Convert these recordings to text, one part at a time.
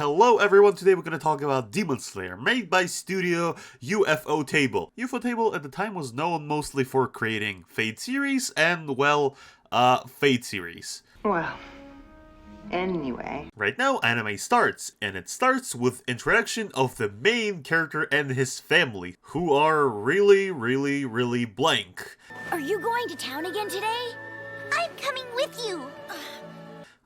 Hello everyone, today we're going to talk about Demon Slayer, made by Studio UFO Table. UFO Table at the time was known mostly for creating Fate series and, well, Fate series. Well, anyway. Right now, anime starts, and it starts with introduction of the main character and his family, who are really blank. Are you going to town again today? I'm coming with you.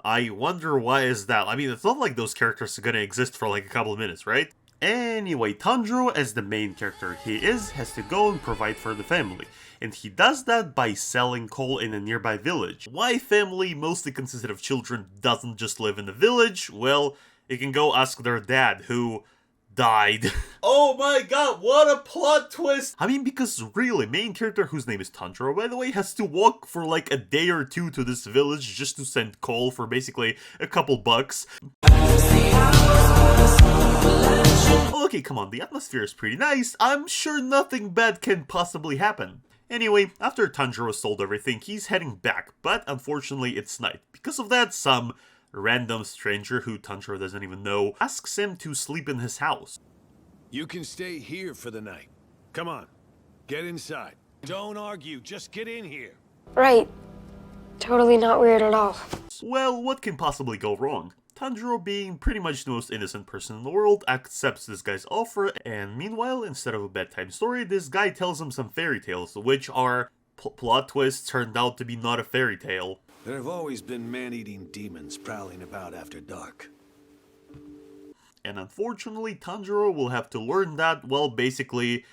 I wonder why is that. I mean, it's not like those characters are gonna exist for like a couple of minutes, right? Anyway, Tanjiro, as the main character he is, has to go and provide for the family. And he does that by selling coal in a nearby village. Why family, mostly consisted of children, doesn't just live in the village? Well, you can go ask their dad, who died. Oh my god, what a plot twist! I mean, because really, main character, whose name is Tundra, by the way, has to walk for like a day or two to this village just to send coal for basically a couple bucks. Okay, come on, the atmosphere is pretty nice. I'm sure nothing bad can possibly happen. Anyway, after Tanjiro sold everything, he's heading back, but unfortunately it's night. Because of that, some random stranger who Tundra doesn't even know asks him to sleep in his house. You can stay here for the night. Come on, get inside. Don't argue, just get in here. Right. Totally not weird at all. Well, what can possibly go wrong? Tanjiro, being pretty much the most innocent person in the world, accepts this guy's offer, and meanwhile, instead of a bedtime story, this guy tells him some fairy tales, which are plot twists turned out to be not a fairy tale. There have always been man-eating demons prowling about after dark. And unfortunately, Tanjiro will have to learn that, well, basically,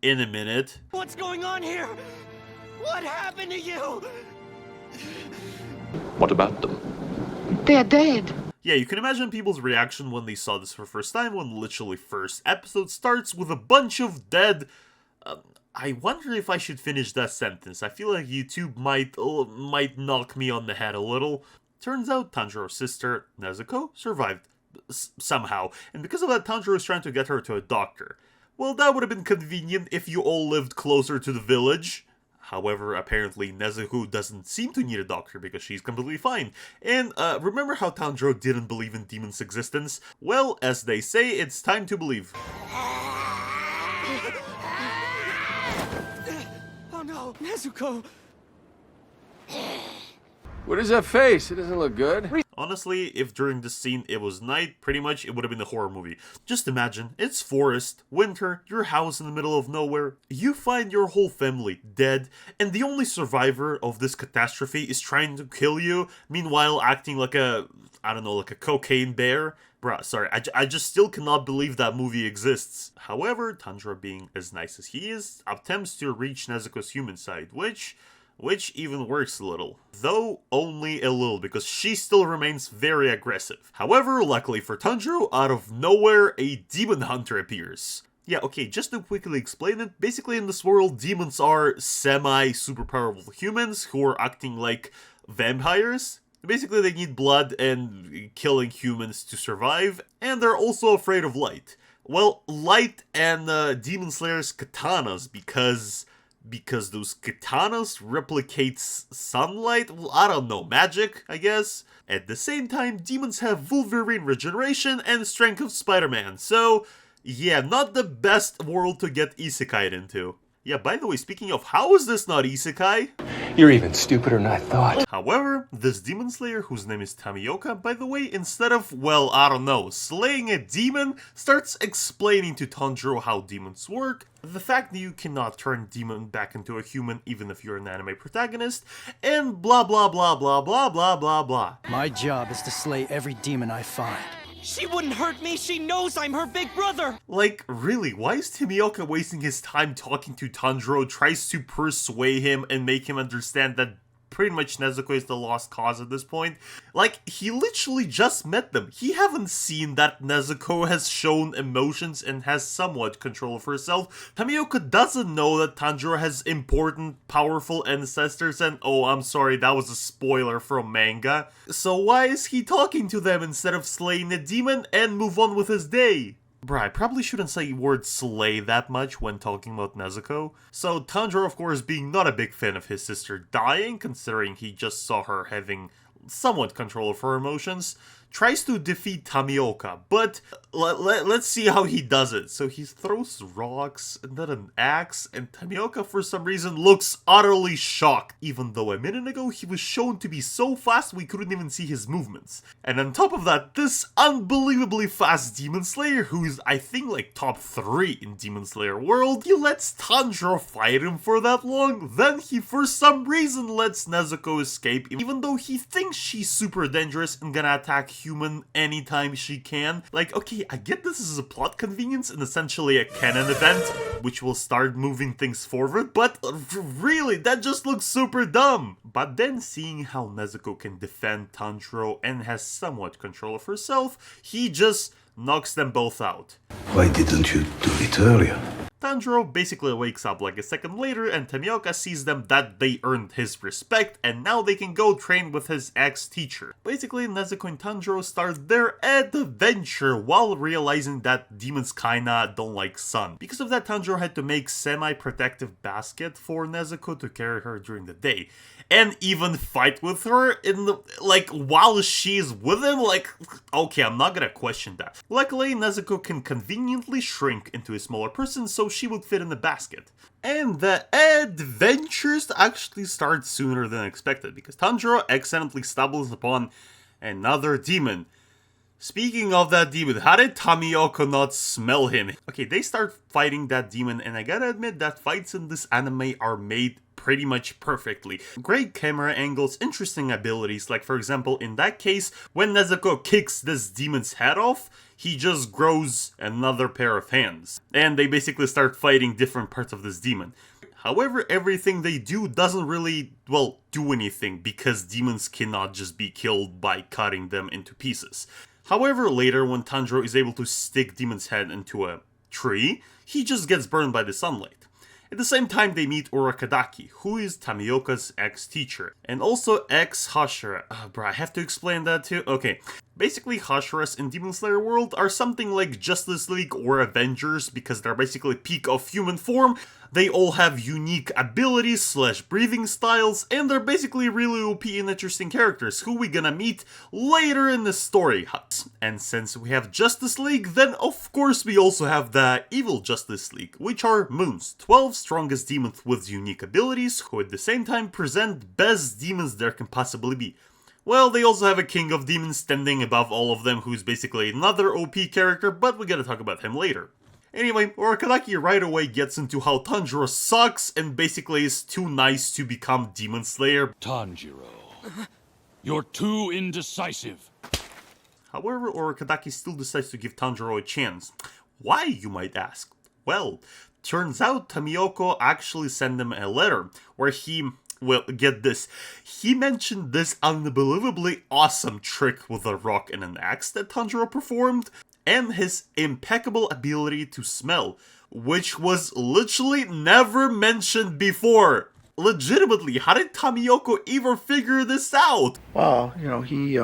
in a minute. What's going on here? What happened to you? What about them? They're dead. Yeah, you can imagine people's reaction when they saw this for the first time, when literally first episode starts with a bunch of dead... I wonder if I should finish that sentence. I feel like YouTube might knock me on the head a little. Turns out Tanjiro's sister, Nezuko, survived. Somehow. And because of that, Tanjiro is trying to get her to a doctor. Well, that would have been convenient if you all lived closer to the village. However, apparently Nezuko doesn't seem to need a doctor because she's completely fine. And remember how Tanjiro didn't believe in demons' existence? Well, as they say, it's time to believe. Oh no, Nezuko! What is that face? It doesn't look good. Honestly, if during this scene it was night, pretty much it would have been a horror movie. Just imagine, it's forest, winter, your house in the middle of nowhere, you find your whole family dead, and the only survivor of this catastrophe is trying to kill you, meanwhile acting like a, I don't know, like a cocaine bear. Bruh, sorry, I just still cannot believe that movie exists. However, Tundra, being as nice as he is, attempts to reach Nezuko's human side, which even works a little. Though only a little, because she still remains very aggressive. However, luckily for Tanjiro, out of nowhere, a demon hunter appears. Yeah, okay, just to quickly explain it, basically in this world, demons are semi-super powerful humans who are acting like vampires. Basically, they need blood and killing humans to survive, and they're also afraid of light. Well, light and Demon Slayer's katanas, because those katanas replicates sunlight? Well, I don't know, magic, I guess? At the same time, demons have Wolverine regeneration and strength of Spider-Man, so yeah, not the best world to get isekai'd into. Yeah, by the way, speaking of, how is this not isekai? You're even stupider than I thought. However, this demon slayer, whose name is Tamioka, by the way, instead of, well, I don't know, slaying a demon, starts explaining to Tanjiro how demons work, the fact that you cannot turn a demon back into a human even if you're an anime protagonist, and blah blah blah blah blah blah blah blah. My job is to slay every demon I find. She wouldn't hurt me, she knows I'm her big brother! Like, really, why is Tamioka wasting his time talking to Tanjiro, tries to persuade him and make him understand that pretty much Nezuko is the lost cause at this point? Like, he literally just met them. He haven't seen that Nezuko has shown emotions and has somewhat control of herself. Tamioka doesn't know that Tanjiro has important, powerful ancestors, and oh, I'm sorry, that was a spoiler from manga. So why is he talking to them instead of slaying a demon and move on with his day? Bruh, I probably shouldn't say word slay that much when talking about Nezuko. So Tundra, of course, being not a big fan of his sister dying, considering he just saw her having somewhat control of her emotions, tries to defeat Tamioka, but let's see how he does it. So he throws rocks and then an axe, and Tamioka for some reason looks utterly shocked, even though a minute ago he was shown to be so fast we couldn't even see his movements. And on top of that, this unbelievably fast Demon Slayer, who is I think like top 3 in Demon Slayer world, he lets Tundra fight him for that long, then he for some reason lets Nezuko escape, even though he thinks she's super dangerous and gonna attack human anytime she can. Like, okay, I get this is a plot convenience and essentially a canon event, which will start moving things forward, but really, that just looks super dumb. But then seeing how Nezuko can defend Tanjiro and has somewhat control of herself, he just knocks them both out. Why didn't you do it earlier? Tanjiro basically wakes up like a second later, and Tamioka sees them that they earned his respect and now they can go train with his ex-teacher. Basically, Nezuko and Tanjiro start their adventure while realizing that demons kinda don't like sun. Because of that, Tanjiro had to make semi-protective basket for Nezuko to carry her during the day. And even fight with her in the, like, while she's with him, like, okay, I'm not gonna question that. Luckily, Nezuko can conveniently shrink into a smaller person, so she would fit in the basket. And the adventures actually start sooner than expected, because Tanjiro accidentally stumbles upon another demon. Speaking of that demon, how did Tamioka not smell him? Okay, they start fighting that demon, and I gotta admit that fights in this anime are made pretty much perfectly. Great camera angles, interesting abilities, like for example in that case, when Nezuko kicks this demon's head off, he just grows another pair of hands. And they basically start fighting different parts of this demon. However, everything they do doesn't really, well, do anything, because demons cannot just be killed by cutting them into pieces. However, later when Tanjiro is able to stick demon's head into a tree, he just gets burned by the sunlight. At the same time, they meet Urakadaki, who is Tamioka's ex-teacher, and also ex-Hashira. Bruh, I have to explain that too? Okay. Basically, Hashiras in Demon Slayer world are something like Justice League or Avengers, because they're basically peak of human form. They all have unique abilities / breathing styles, and they're basically really OP and interesting characters who we're gonna meet later in the story. And since we have Justice League, then of course we also have the Evil Justice League, which are Moons, 12 strongest demons with unique abilities, who at the same time present best demons there can possibly be. Well, they also have a king of demons standing above all of them, who's basically another OP character, but we gotta talk about him later. Anyway, Urakadaki right away gets into how Tanjiro sucks and basically is too nice to become Demon Slayer. Tanjiro, you're too indecisive. However, Urakadaki still decides to give Tanjiro a chance. Why, you might ask? Well, turns out Tamioka actually sent him a letter where he, well, get this, he mentioned this unbelievably awesome trick with a rock and an axe that Tanjiro performed, and his impeccable ability to smell, which was literally never mentioned before. Legitimately, how did Tamioka ever figure this out? Well, you know, he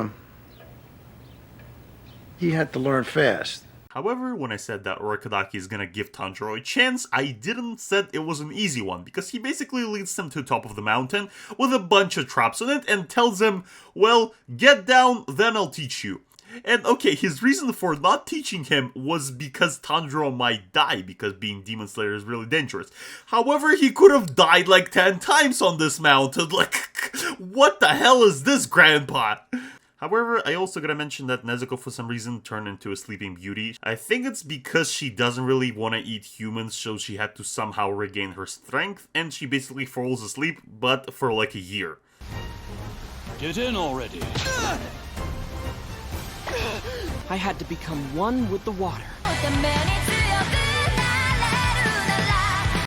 had to learn fast. However, when I said that Urakadaki is gonna give Tanjiro a chance, I didn't say it was an easy one, because he basically leads them to the top of the mountain with a bunch of traps on it and tells him, well, get down, then I'll teach you. And okay, his reason for not teaching him was because Tanjiro might die, because being Demon Slayer is really dangerous. However, he could have died like 10 times on this mountain. Like, what the hell is this, Grandpa? However, I also gotta mention that Nezuko for some reason turned into a sleeping beauty. I think it's because she doesn't really want to eat humans, so she had to somehow regain her strength, and she basically falls asleep, but for like a year. Get in already. I had to become one with the water.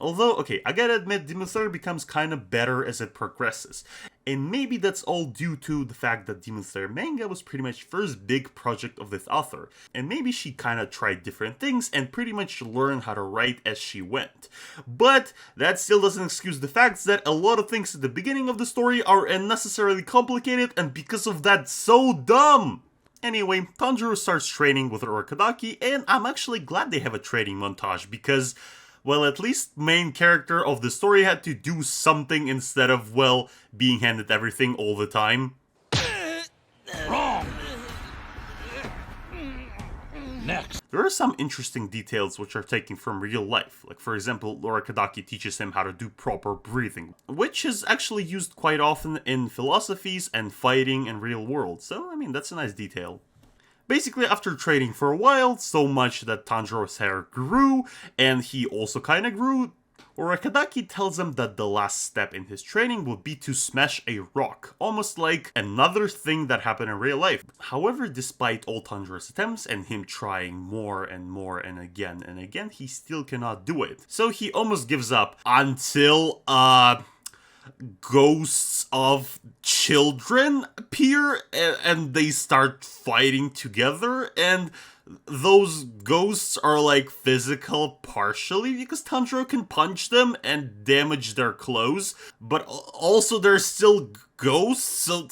Although, okay, I gotta admit, Demon Slayer becomes kinda better as it progresses. And maybe that's all due to the fact that Demon Slayer manga was pretty much first big project of this author. And maybe she kinda tried different things and pretty much learned how to write as she went. But that still doesn't excuse the fact that a lot of things at the beginning of the story are unnecessarily complicated and because of that so dumb. Anyway, Tanjiro starts training with Urakadaki, and I'm actually glad they have a training montage because, well, at least main character of the story had to do something instead of, well, being handed everything all the time. Wrong! next? There are some interesting details which are taken from real life. Like, for example, Urakadaki teaches him how to do proper breathing, which is actually used quite often in philosophies and fighting in real world. So, I mean, that's a nice detail. Basically, after training for a while, so much that Tanjiro's hair grew, and he also kinda grew, Urakadaki tells him that the last step in his training would be to smash a rock, almost like another thing that happened in real life. However, despite all Tanjiro's attempts and him trying more and more and again, he still cannot do it. So he almost gives up until, ghosts of children appear and they start fighting together, and those ghosts are like physical partially because Tanjiro can punch them and damage their clothes, but also they're still ghosts, so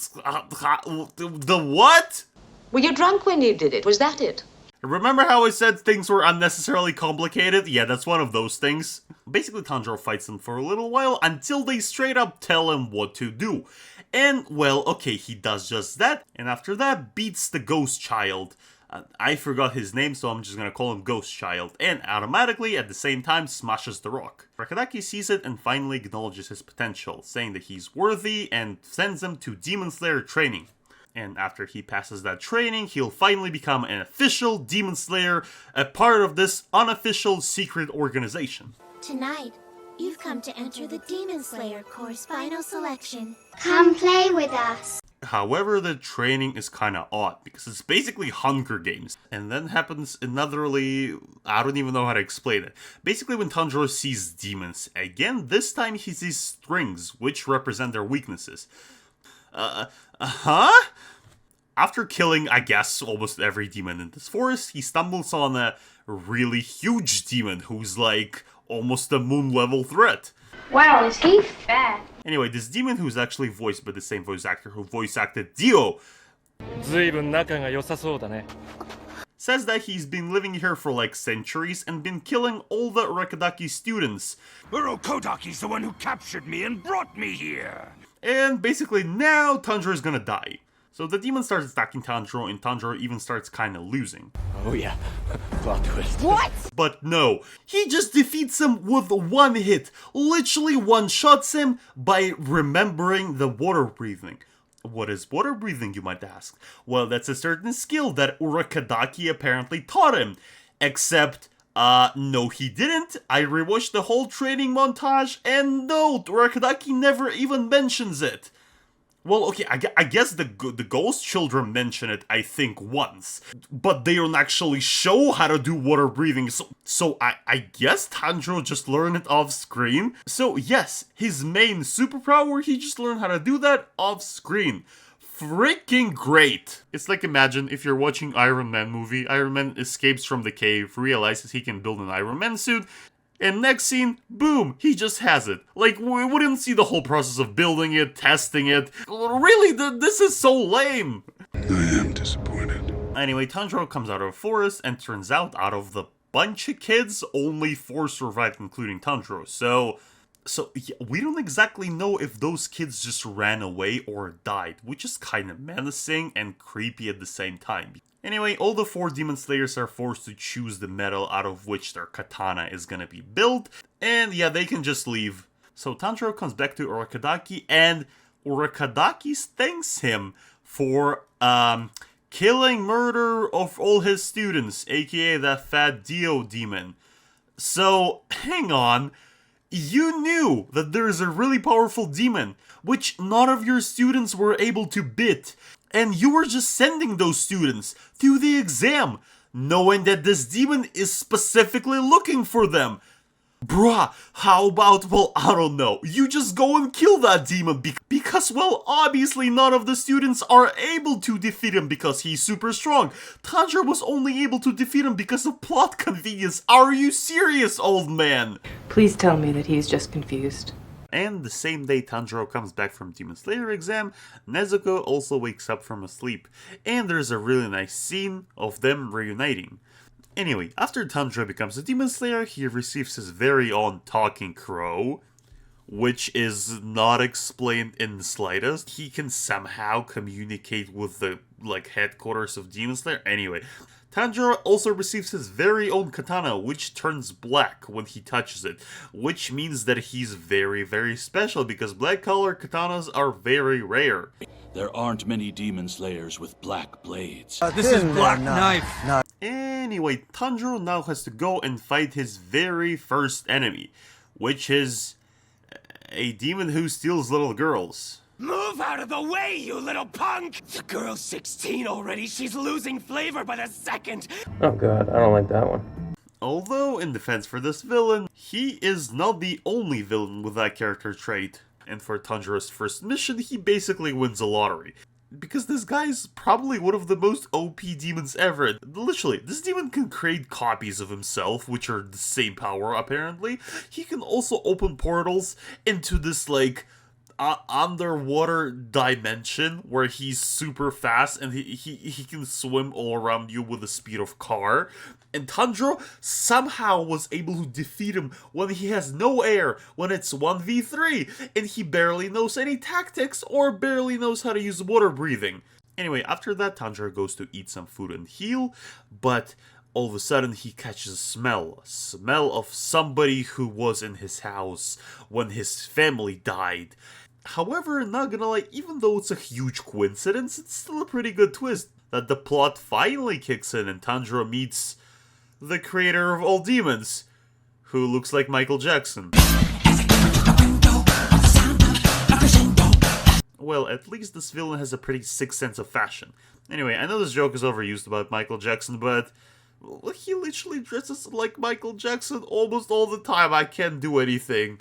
the what? Were you drunk when you did it? Was that it? Remember how I said things were unnecessarily complicated? Yeah, that's one of those things. Basically, Tanjiro fights them for a little while until they straight up tell him what to do. And, well, okay, he does just that, and after that, beats the Ghost Child. I forgot his name, so I'm just gonna call him Ghost Child, and automatically, at the same time, smashes the rock. Urakadaki sees it and finally acknowledges his potential, saying that he's worthy and sends him to Demon Slayer training. And after he passes that training, he'll finally become an official Demon Slayer, a part of this unofficial secret organization. Tonight, you've come to enter the Demon Slayer course final selection. Come play with us. However, the training is kinda odd, because it's basically Hunger Games. And then happens anotherly, I don't even know how to explain it. Basically, when Tanjiro sees demons again, this time he sees strings, which represent their weaknesses. After killing, I guess, almost every demon in this forest, he stumbles on a really huge demon who's like almost a moon-level threat. Wow, is he fat? Anyway, this demon, who's actually voiced by the same voice actor who voice acted Dio, says that he's been living here for like centuries and been killing all the Urakadaki students. Urokodaki's the one who captured me and brought me here. And basically now Tanjiro is gonna die. So the demon starts attacking Tanjiro, and Tanjiro even starts kinda losing. Oh yeah, plot twist. What? But no, he just defeats him with one hit. Literally one-shots him by remembering the water breathing. What is water breathing, you might ask? Well, that's a certain skill that Urakadaki apparently taught him. Except, no he didn't. I rewatched the whole training montage, and no, Urakadaki never even mentions it. Well, okay, I guess the Ghost Children mention it, I think, once. But they don't actually show how to do water breathing, so I guess Tanjiro just learned it off screen. So yes, his main superpower, he just learned how to do that off screen. Freaking great! It's like, imagine if you're watching Iron Man movie, Iron Man escapes from the cave, realizes he can build an Iron Man suit, and next scene, boom, he just has it. Like, we wouldn't see the whole process of building it, testing it. Really, this is so lame! I am disappointed. Anyway, Tanjiro comes out of a forest, and turns out of the bunch of kids, only 4 survived, including Tanjiro. So yeah, we don't exactly know if those kids just ran away or died, which is kind of menacing and creepy at the same time. Anyway, all the 4 Demon Slayers are forced to choose the metal out of which their katana is gonna be built, and yeah, they can just leave. So Tanjiro comes back to Urakadaki, and Urakadaki thanks him for killing murder of all his students, aka that fat Dio demon. So, hang on, you knew that there is a really powerful demon, which none of your students were able to beat, and you were just sending those students to the exam, knowing that this demon is specifically looking for them. Bruh, how about, well, I don't know, you just go and kill that demon because, well, obviously none of the students are able to defeat him because he's super strong. Tanjiro was only able to defeat him because of plot convenience. Are you serious, old man? Please tell me that he's just confused. And the same day Tanjiro comes back from Demon Slayer exam, Nezuko also wakes up from a sleep, and there's a really nice scene of them reuniting. Anyway, after Tundra becomes a Demon Slayer, he receives his very own talking crow, which is not explained in the slightest. He can somehow communicate with the, headquarters of Demon Slayer. Anyway, Tanjiro also receives his very own katana, which turns black when he touches it, which means that he's very, very special because black color katanas are very rare. There aren't many demon slayers with black blades. This is Black Knife. Anyway, Tanjiro now has to go and fight his very first enemy, which is a demon who steals little girls. Move out of the way, you little punk! The girl's 16 already. She's losing flavor by the second. Oh god, I don't like that one. Although, in defense for this villain, he is not the only villain with that character trait. And for Tanjiro's first mission, he basically wins a lottery. Because this guy is probably one of the most OP demons ever. Literally, this demon can create copies of himself, which are the same power apparently. He can also open portals into this, like, underwater dimension where he's super fast and he can swim all around you with the speed of car. And Tundra somehow was able to defeat him when he has no air, when it's 1v3, and he barely knows any tactics or barely knows how to use water breathing. Anyway, after that, Tundra goes to eat some food and heal, but all of a sudden he catches a smell of somebody who was in his house when his family died. However, not gonna lie, even though it's a huge coincidence, it's still a pretty good twist that the plot finally kicks in and Tanjiro meets the creator of all demons, who looks like Michael Jackson. Well, at least this villain has a pretty sick sense of fashion. Anyway, I know this joke is overused about Michael Jackson, but he literally dresses like Michael Jackson almost all the time. I can't do anything.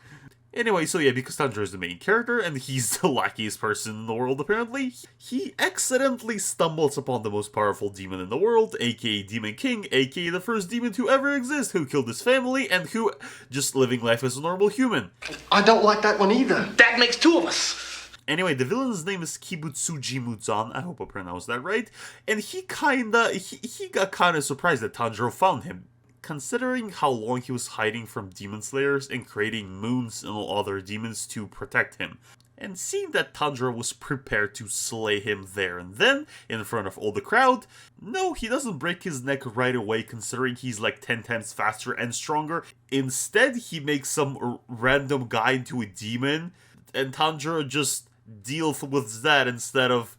Anyway, so yeah, because Tundra is the main character, and he's the luckiest person in the world apparently, he accidentally stumbles upon the most powerful demon in the world, aka Demon King, aka the first demon to ever exist, who killed his family, and who just living life as a normal human. I don't like that one either. That makes two of us. Anyway, the villain's name is Kibutsuji Muzan, I hope I pronounced that right, and he got kinda surprised that Tanjiro found him. Considering how long he was hiding from demon slayers and creating moons and all other demons to protect him. And seeing that Tundra was prepared to slay him there and then, in front of all the crowd, no, he doesn't break his neck right away considering he's like 10 times faster and stronger. Instead, he makes some random guy into a demon, and Tundra just deals with that instead of,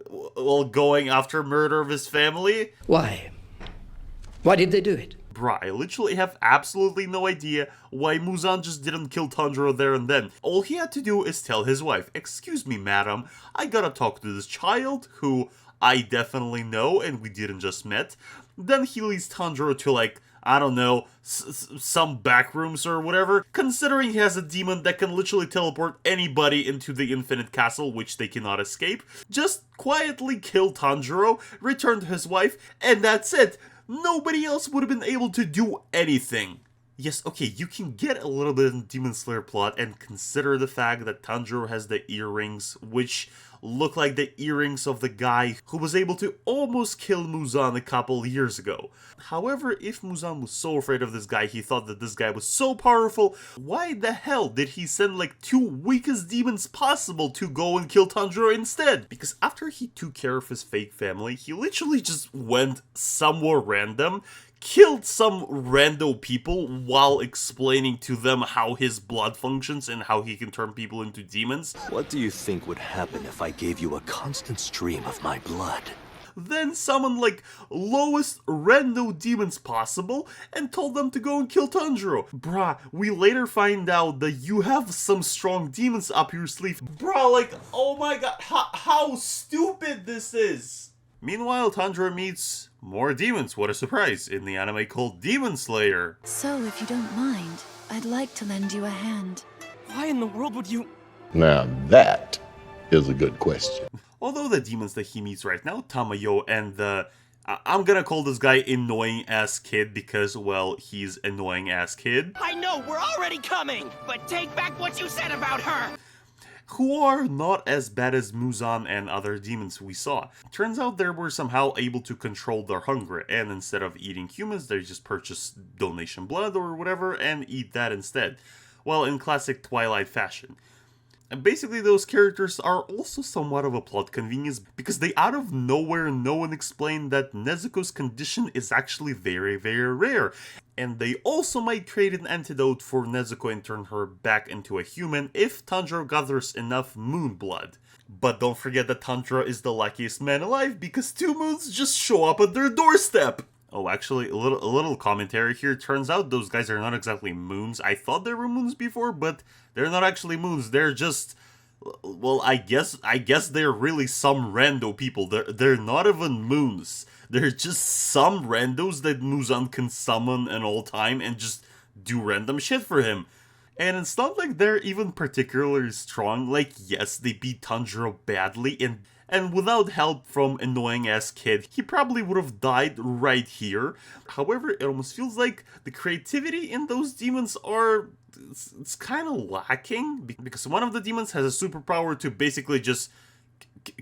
well, going after murder of his family. Why? Why did they do it? Bruh, I literally have absolutely no idea why Muzan just didn't kill Tundra there and then. All he had to do is tell his wife, "Excuse me, madam, I gotta talk to this child, who I definitely know and we didn't just met." Then he leads Tundra to, like, I don't know, some back rooms or whatever, considering he has a demon that can literally teleport anybody into the infinite castle, which they cannot escape. Just quietly kill Tanjiro, return to his wife, and that's it. Nobody else would have been able to do anything. Yes, okay, you can get a little bit in the Demon Slayer plot and consider the fact that Tanjiro has the earrings, which look like the earrings of the guy who was able to almost kill Muzan a couple years ago. However, if Muzan was so afraid of this guy, he thought that this guy was so powerful, why the hell did he send like 2 weakest demons possible to go and kill Tanjiro instead? Because after he took care of his fake family, he literally just went somewhere random, killed some rando people while explaining to them how his blood functions and how he can turn people into demons. What do you think would happen if I gave you a constant stream of my blood? Then summoned like lowest rando demons possible and told them to go and kill Tanjiro. Bruh, we later find out that you have some strong demons up your sleeve. Bruh, like, oh my god, how stupid this is. Meanwhile, Tundra meets more demons, what a surprise, in the anime called Demon Slayer. So, if you don't mind, I'd like to lend you a hand. Why in the world would you... Now that is a good question. Although the demons that he meets right now, Tamayo and the... I'm gonna call this guy annoying-ass kid because, well, he's annoying-ass kid. I know, we're already coming! But take back what you said about her! Who are not as bad as Muzan and other demons we saw. Turns out they were somehow able to control their hunger, and instead of eating humans, they just purchase donation blood or whatever and eat that instead. Well, in classic Twilight fashion. And basically those characters are also somewhat of a plot convenience because they out of nowhere know and explain that Nezuko's condition is actually very, very rare. And they also might create an antidote for Nezuko and turn her back into a human if Tanjiro gathers enough moon blood. But don't forget that Tundra is the luckiest man alive because 2 moons just show up at their doorstep! Oh, actually, a little commentary here. Turns out those guys are not exactly moons. I thought they were moons before, but they're not actually moons. They're just... Well, I guess they're really some rando people. They're not even moons. They're just some randos that Muzan can summon in all time and just do random shit for him. And it's not like they're even particularly strong. Like, yes, they beat Tanjiro badly, and without help from annoying-ass kid, he probably would have died right here. However, it almost feels like the creativity in those demons are... It's kind of lacking, because one of the demons has a superpower to basically just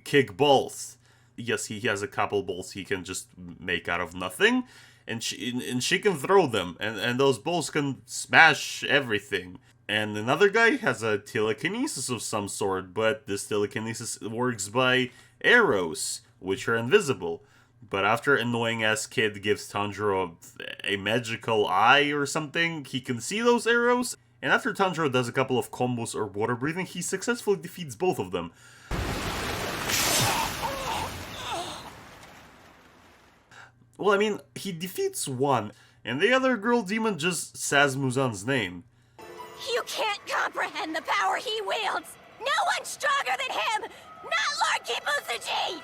kick balls. Yes, he has a couple balls he can just make out of nothing, and she can throw them, and those balls can smash everything. And another guy has a telekinesis of some sort, but this telekinesis works by arrows, which are invisible. But after annoying-ass kid gives Tanjiro a magical eye or something, he can see those arrows. And after Tanjiro does a couple of combos or water breathing, he successfully defeats both of them. Well, I mean, he defeats one, and the other girl demon just says Muzan's name. You can't comprehend the power he wields! No one's stronger than him! Not Lord Kibusuji!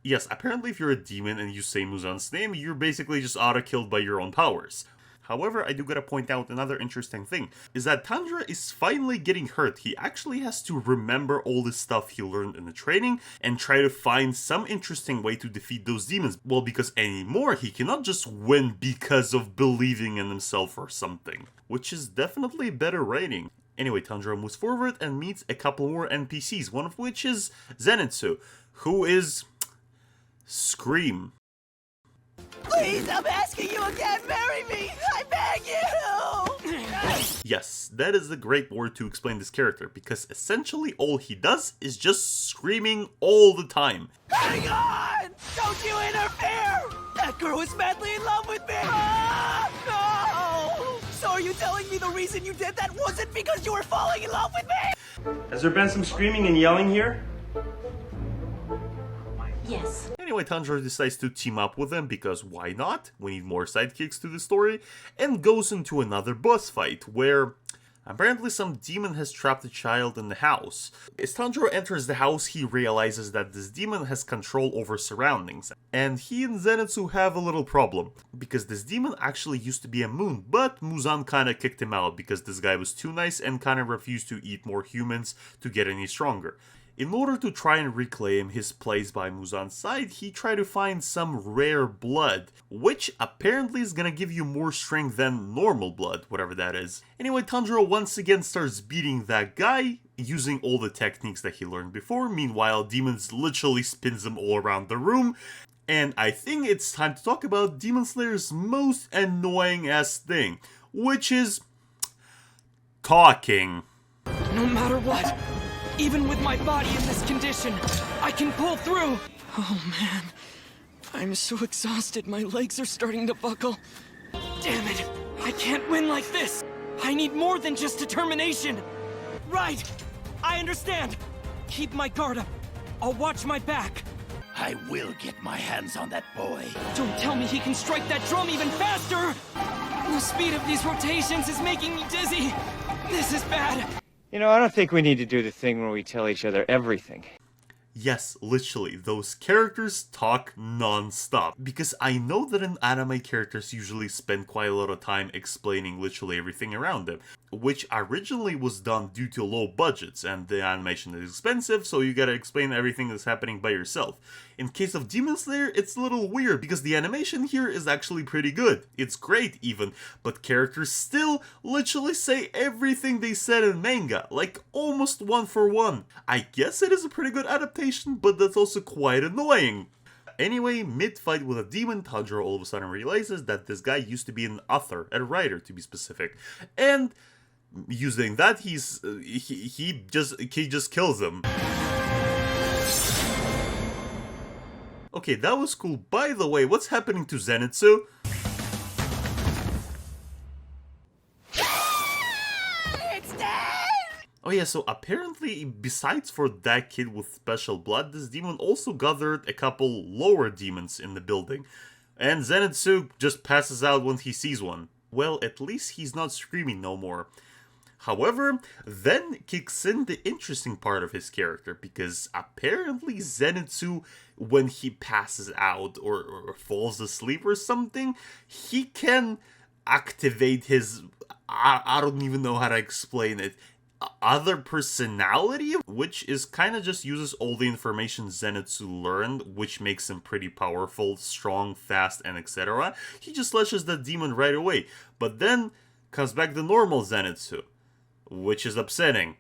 Yes, apparently if you're a demon and you say Muzan's name, you're basically just auto-killed by your own powers. However, I do gotta point out another interesting thing, is that Tundra is finally getting hurt. He actually has to remember all the stuff he learned in the training and try to find some interesting way to defeat those demons. Well, because anymore, he cannot just win because of believing in himself or something, which is definitely better writing. Anyway, Tundra moves forward and meets a couple more NPCs, one of which is Zenitsu, who is... Scream. Please, I'm asking you again, marry me! I beg you! Yes, that is a great word to explain this character, because essentially all he does is just screaming all the time. Hang on! Don't you interfere! That girl is madly in love with me! Ah, no! So are you telling me the reason you did that wasn't because you were falling in love with me? Has there been some screaming and yelling here? Yes. Anyway, Tanjiro decides to team up with them because why not? We need more sidekicks to the story, and goes into another boss fight where apparently some demon has trapped a child in the house. As Tanjiro enters the house, he realizes that this demon has control over surroundings, and he and Zenitsu have a little problem, because this demon actually used to be a moon, but Muzan kinda kicked him out because this guy was too nice and kinda refused to eat more humans to get any stronger. In order to try and reclaim his place by Muzan's side, he tried to find some rare blood, which apparently is gonna give you more strength than normal blood, whatever that is. Anyway, Tanjiro once again starts beating that guy, using all the techniques that he learned before. Meanwhile, Demons literally spins him all around the room. And I think it's time to talk about Demon Slayer's most annoying ass thing, which is... talking. No matter what, even with my body in this condition, I can pull through! Oh man, I'm so exhausted, my legs are starting to buckle. Damn it, I can't win like this! I need more than just determination! Right, I understand! Keep my guard up, I'll watch my back. I will get my hands on that boy. Don't tell me he can strike that drum even faster! The speed of these rotations is making me dizzy! This is bad! You know, I don't think we need to do the thing where we tell each other everything. Yes, literally, those characters talk non-stop. Because I know that in anime, characters usually spend quite a lot of time explaining literally everything around them. Which originally was done due to low budgets, and the animation is expensive, so you gotta explain everything that's happening by yourself. In case of Demon Slayer, it's a little weird, because the animation here is actually pretty good. It's great, even, but characters still literally say everything they said in manga, like almost one for one. I guess it is a pretty good adaptation, but that's also quite annoying. Anyway, mid-fight with a demon, Tanjiro all of a sudden realizes that this guy used to be an author, a writer to be specific, and using that, he just kills him. Okay, that was cool. By the way, what's happening to Zenitsu? It's dead! Oh yeah, so apparently, besides for that kid with special blood, this demon also gathered a couple lower demons in the building. And Zenitsu just passes out when he sees one. Well, at least he's not screaming no more. However, then kicks in the interesting part of his character, because apparently Zenitsu, when he passes out or falls asleep or something, he can activate his, I don't even know how to explain it, other personality, which is kind of just uses all the information Zenitsu learned, which makes him pretty powerful, strong, fast, and etc. He just lashes the demon right away, but then comes back the normal Zenitsu, which is upsetting.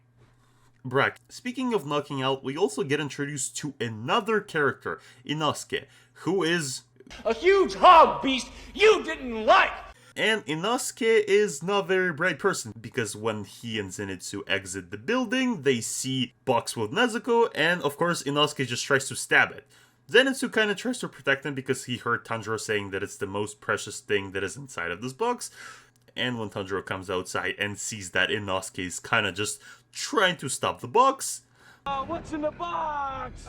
Brack. Speaking of knocking out, we also get introduced to another character, Inosuke, who is a huge hog beast you didn't like! And Inosuke is not a very bright person, because when he and Zenitsu exit the building, they see box with Nezuko, and of course Inosuke just tries to stab it. Zenitsu kind of tries to protect him because he heard Tanjiro saying that it's the most precious thing that is inside of this box. And when Tundra comes outside and sees that Inosuke is kind of just trying to stop the box. What's in the box?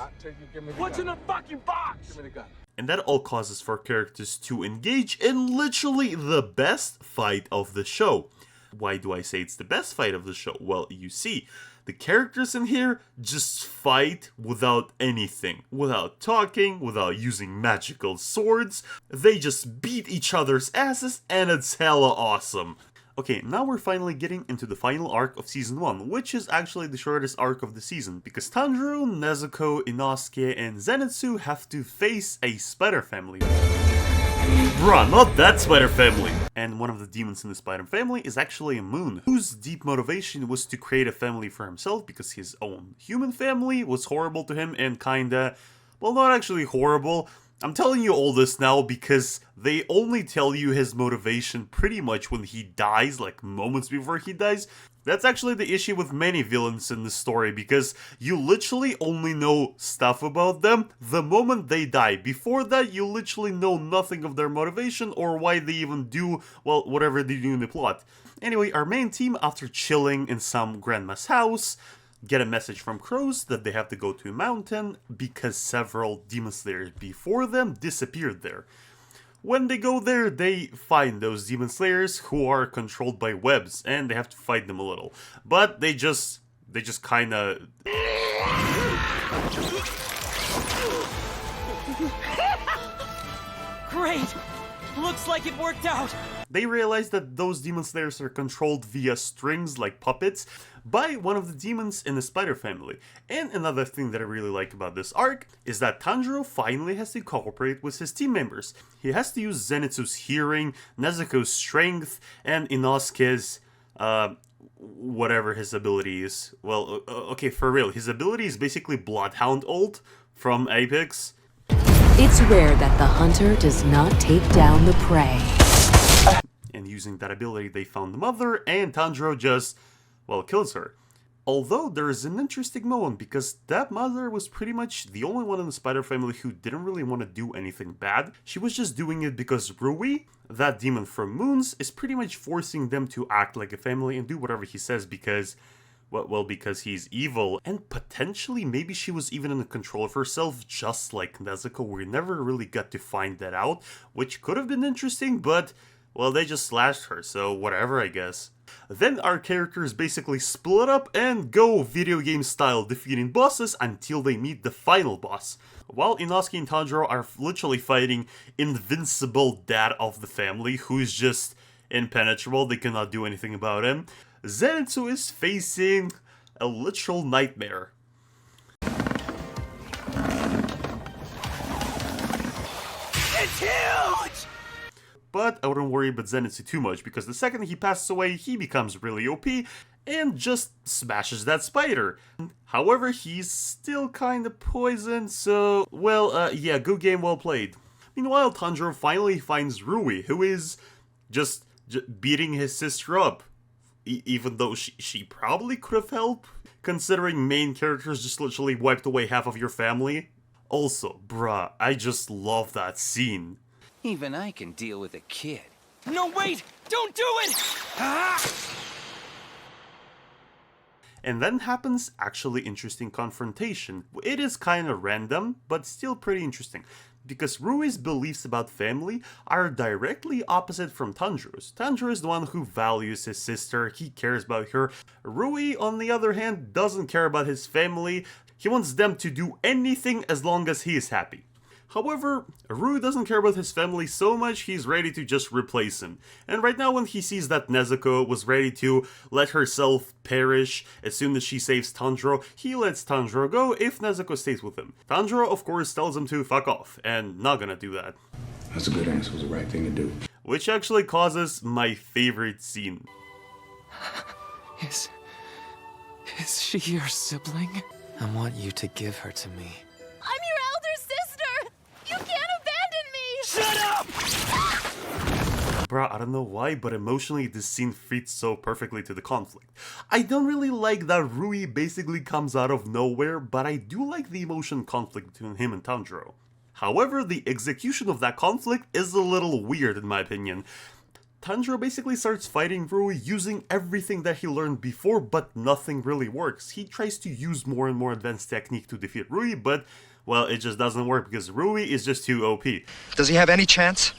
What's in the fucking box? Give me the gun. And that all causes for characters to engage in literally the best fight of the show. Why do I say it's the best fight of the show? Well, you see, the characters in here just fight without anything, without talking, without using magical swords. They just beat each other's asses, and it's hella awesome. Okay, now we're finally getting into the final arc of Season 1, which is actually the shortest arc of the season, because Tanjiro, Nezuko, Inosuke, and Zenitsu have to face a spider family. Bruh, not that spider family! And one of the demons in the spider family is actually a Moon, whose deep motivation was to create a family for himself because his own human family was horrible to him and kinda, well, not actually horrible. I'm telling you all this now because they only tell you his motivation pretty much when he dies, like moments before he dies. That's actually the issue with many villains in this story, because you literally only know stuff about them the moment they die. Before that, you literally know nothing of their motivation or why they even do, well, whatever they do in the plot. Anyway, our main team, after chilling in some grandma's house, get a message from crows that they have to go to a mountain because several demon slayers before them disappeared there. When they go there, they find those demon slayers who are controlled by webs, and they have to fight them a little. But they just kinda... Great! Looks like it worked out! They realize that those demon slayers are controlled via strings like puppets by one of the demons in the spider family. And another thing that I really like about this arc is that Tanjiro finally has to cooperate with his team members. He has to use Zenitsu's hearing, Nezuko's strength, and Inosuke's, whatever his ability is. Well, okay, for real, his ability is basically Bloodhound ult from Apex. It's rare that the hunter does not take down the prey. And using that ability, they found the mother, and Tanjiro just, well, kills her. Although there is an interesting moment, because that mother was pretty much the only one in the spider family who didn't really want to do anything bad. She was just doing it because Rui, that demon from Moons, is pretty much forcing them to act like a family and do whatever he says because, well, because he's evil. And potentially, maybe she was even in control of herself, just like Nezuko. We never really got to find that out, which could have been interesting, but... well, they just slashed her, so whatever, I guess. Then our characters basically split up and go video game style, defeating bosses until they meet the final boss. While Inosuke and Tanjiro are literally fighting invincible dad of the family, who's just impenetrable, they cannot do anything about him, Zenitsu is facing a literal nightmare. It's huge! But I wouldn't worry about Zenitsu too much, because the second he passes away, he becomes really OP, and just smashes that spider. However, he's still kinda poisoned, so, well, yeah, good game, well played. Meanwhile, Tanjiro finally finds Rui, who is just beating his sister up. Even though she probably could have helped, considering main characters just literally wiped away half of your family. Also, bruh, I just love that scene. Even I can deal with a kid. No, wait! Don't do it! And then happens actually interesting confrontation. It is kinda random, but still pretty interesting. Because Rui's beliefs about family are directly opposite from Tanjiro's. Tanjiro is the one who values his sister, he cares about her. Rui, on the other hand, doesn't care about his family. He wants them to do anything as long as he is happy. However, Rui doesn't care about his family so much, he's ready to just replace him. And right now when he sees that Nezuko was ready to let herself perish as soon as she saves Tanjiro, he lets Tanjiro go if Nezuko stays with him. Tanjiro, of course, tells him to fuck off, and not gonna do that. That's a good answer, it was the right thing to do. Which actually causes my favorite scene. Is she your sibling? I want you to give her to me. I'm your elder sister! You can't abandon me! Shut up! Bruh, I don't know why, but emotionally this scene fits so perfectly to the conflict. I don't really like that Rui basically comes out of nowhere, but I do like the emotion conflict between him and Tanjiro. However, the execution of that conflict is a little weird in my opinion. Tanjiro basically starts fighting Rui using everything that he learned before, but nothing really works. He tries to use more and more advanced technique to defeat Rui, but, well, it just doesn't work because Rui is just too OP. Does he have any chance?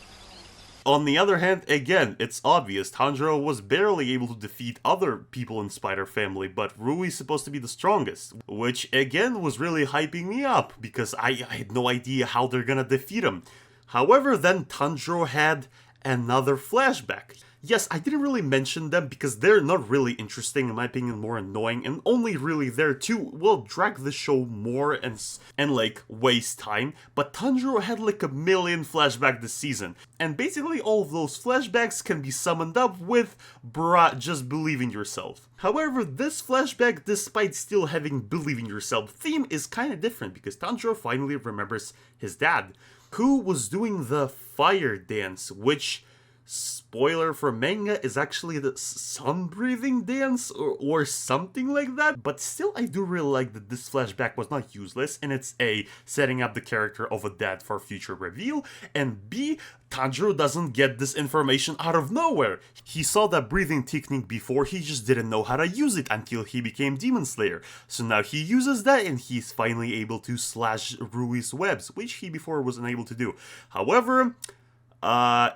On the other hand, again, it's obvious Tanjiro was barely able to defeat other people in Spider Family, but Rui is supposed to be the strongest, which again was really hyping me up, because I had no idea how they're gonna defeat him. However, then Tanjiro had another flashback. Yes, I didn't really mention them because they're not really interesting, in my opinion, more annoying, and only really there to, well, drag the show more and like, waste time, but Tanjiro had like a million flashbacks this season, and basically all of those flashbacks can be summoned up with, bruh, just believe in yourself. However, this flashback, despite still having believe in yourself theme, is kinda different because Tanjiro finally remembers his dad, who was doing the fire dance, which, spoiler for manga, is actually the sun-breathing dance or something like that. But still, I do really like that this flashback was not useless, and it's A, setting up the character of a dad for future reveal, and B, Tanjiro doesn't get this information out of nowhere. He saw that breathing technique before, he just didn't know how to use it until he became Demon Slayer. So now he uses that and he's finally able to slash Rui's webs, which he before wasn't able to do. However,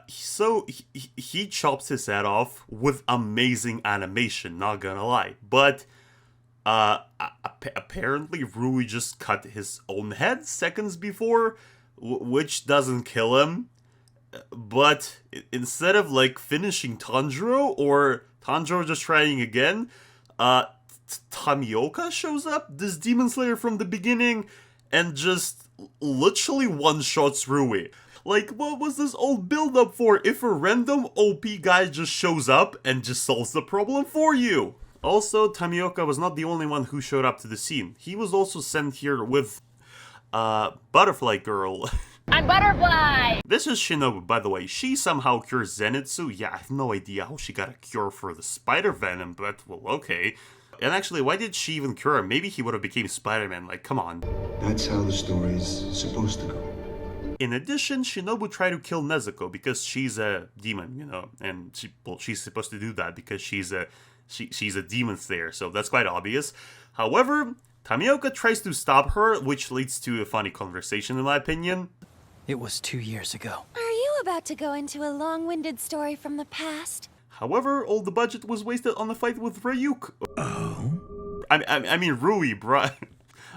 so he chops his head off with amazing animation, not gonna lie. But, apparently Rui just cut his own head seconds before, which doesn't kill him. But instead of like finishing Tanjiro or Tanjiro just trying again, Tamioka shows up, this Demon Slayer from the beginning, and just literally one-shots Rui. Like, what was this old build-up for if a random OP guy just shows up and just solves the problem for you? Also, Tamioka was not the only one who showed up to the scene. He was also sent here with, Butterfly Girl. I'm Butterfly! This is Shinobu, by the way. She somehow cures Zenitsu. Yeah, I have no idea how she got a cure for the spider venom, but, well, okay. And actually, why did she even cure him? Maybe he would have became Spider-Man, like, come on. That's how the story's supposed to go. In addition, Shinobu tried to kill Nezuko because she's a demon, you know, and she's supposed to do that because she's a demon slayer, so that's quite obvious. However, Tamioka tries to stop her, which leads to a funny conversation in my opinion. It was 2 years ago. Are you about to go into a long-winded story from the past? However, all the budget was wasted on the fight with Ryuk. Oh? I mean Rui, bruh.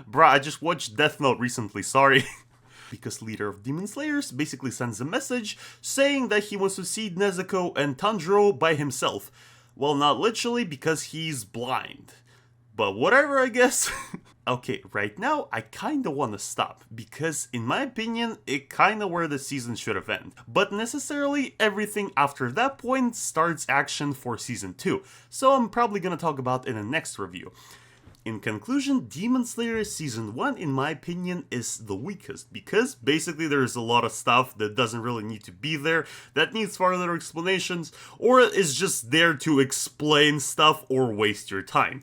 Bruh, I just watched Death Note recently, sorry. Because leader of Demon Slayers basically sends a message saying that he wants to see Nezuko and Tanjiro by himself. Well, not literally because he's blind. But whatever, I guess. Okay, right now I kinda wanna stop, because in my opinion, it kinda where the season should have ended. But necessarily everything after that point starts action for season 2, so I'm probably gonna talk about in the next review. In conclusion, Demon Slayer Season 1, in my opinion, is the weakest, because basically there's a lot of stuff that doesn't really need to be there, that needs further explanations, or is just there to explain stuff or waste your time.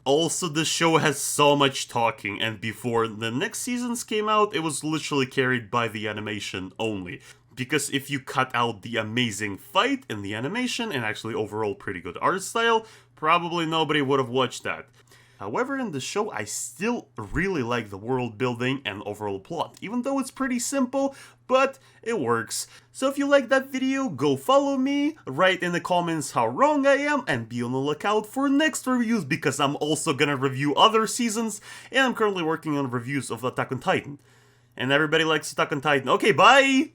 Also, the show has so much talking, and before the next seasons came out, it was literally carried by the animation only. Because if you cut out the amazing fight in the animation, and actually overall pretty good art style, probably nobody would have watched that. However, in the show, I still really like the world building and overall plot, even though it's pretty simple, but it works. So if you like that video, go follow me, write in the comments how wrong I am, and be on the lookout for next reviews, because I'm also gonna review other seasons, and I'm currently working on reviews of Attack on Titan. And everybody likes Attack on Titan. Okay, bye!